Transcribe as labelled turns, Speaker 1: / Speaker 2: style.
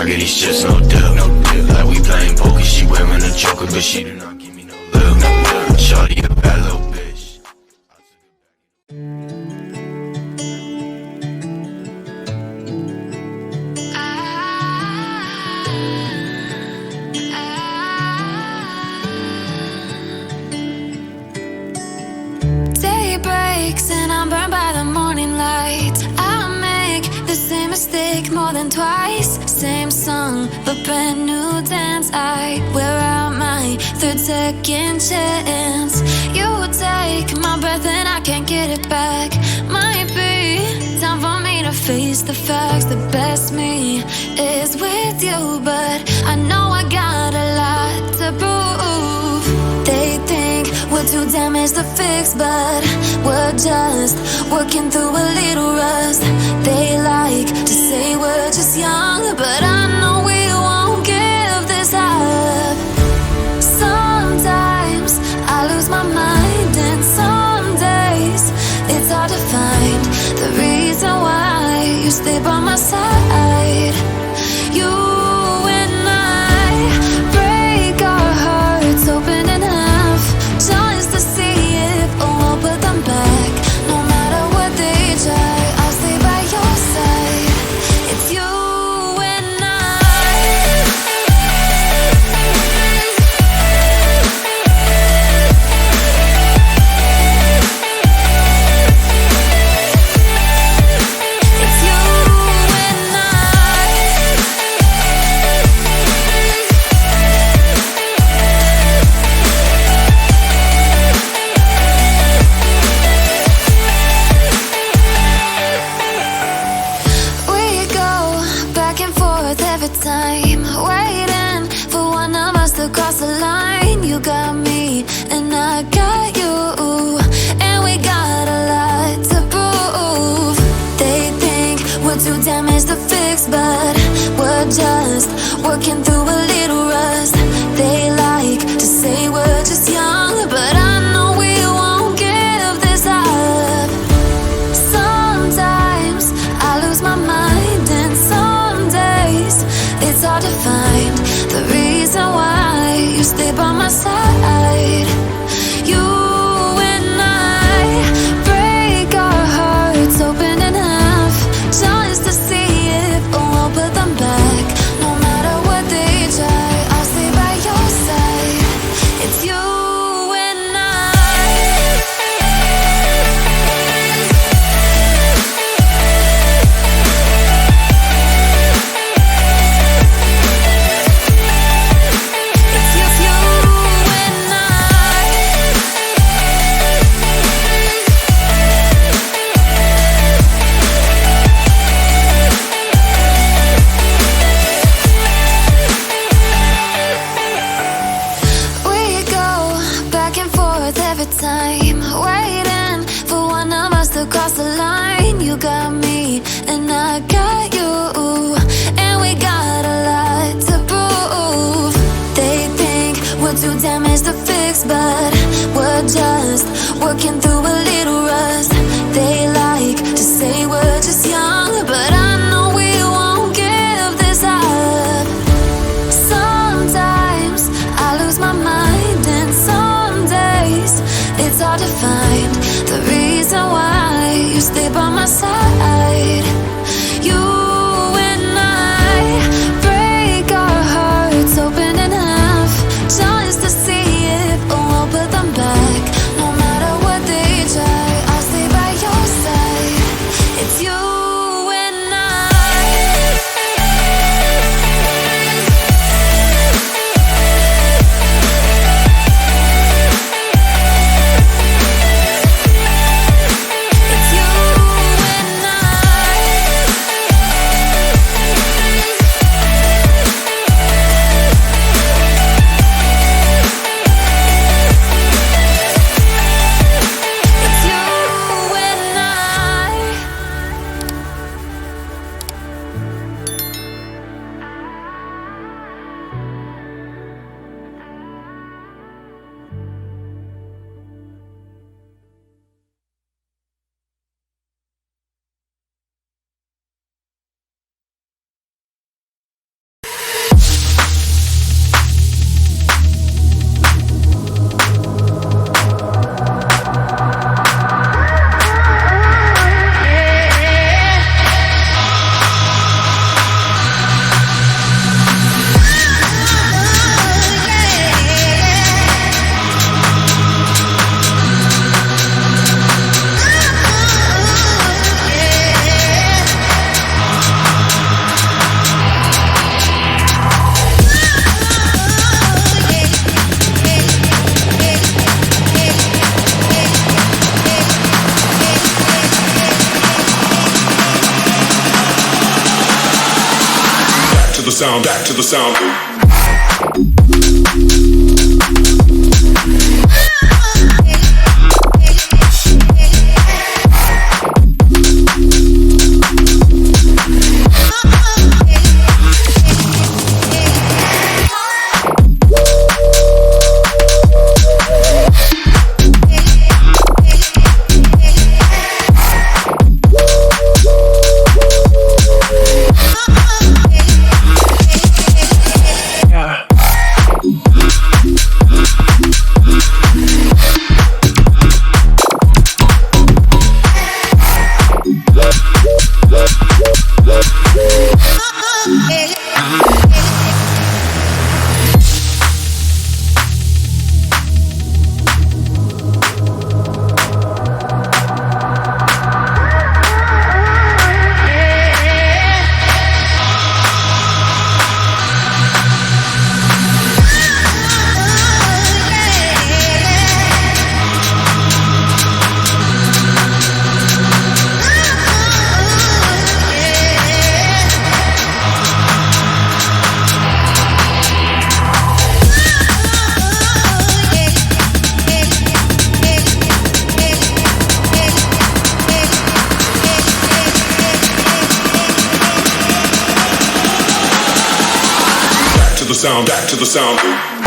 Speaker 1: pocket, these chips, no dip. Like we playing poker, she wearing a choker, but she do not give me no love. Shawty a bad little bitch.
Speaker 2: Day breaks and I'm burned by the morning light. I make the same mistake more than twice. Same song, but brand new dance. I wear out my third second chance. You take my breath and I can't get it back. Might be time for me to face the facts. The best me is with you, but I know I got a lot to prove. They think we're too damaged to fix, but we're just working through a little rust. They like to say we're just young, but I know we won't give this up. Sometimes I lose my mind, and some days it's hard to find the reason why you stay by my side. You and I break our hearts open enough just to see if we'll put them back. No matter what they try, I'll stay by your side. It's you and I. It's you and I. We go back and forth every time, waiting for one of us to cross the line. You got me and I got you, and we got a lot to prove. They think we're too damaged to fix, but we're just working through a little rust. They like to say we're just young, but I know we won't give this up. Sometimes I lose my mind, and some days it's hard to find the reason why you stay by my side. You and I break our hearts open enough just to see if we'll put them back. No matter what they try, I'll stay by your side. It's you and I. It's you and I. We go back and forth every time, waiting for one of us to cross the line. You got me and I got you, and we got a lot to prove. They think we're too damaged to fix, but we're just working through a little rust. They like to say we're just young, but I know we won't give this up. Sometimes I lose my mind, and some days it's hard to find the reason why you stay by my side. You and I break our hearts open enough just to see if we'll put them back. No matter what they
Speaker 3: sound, back to the sound. Sound, back to the sound.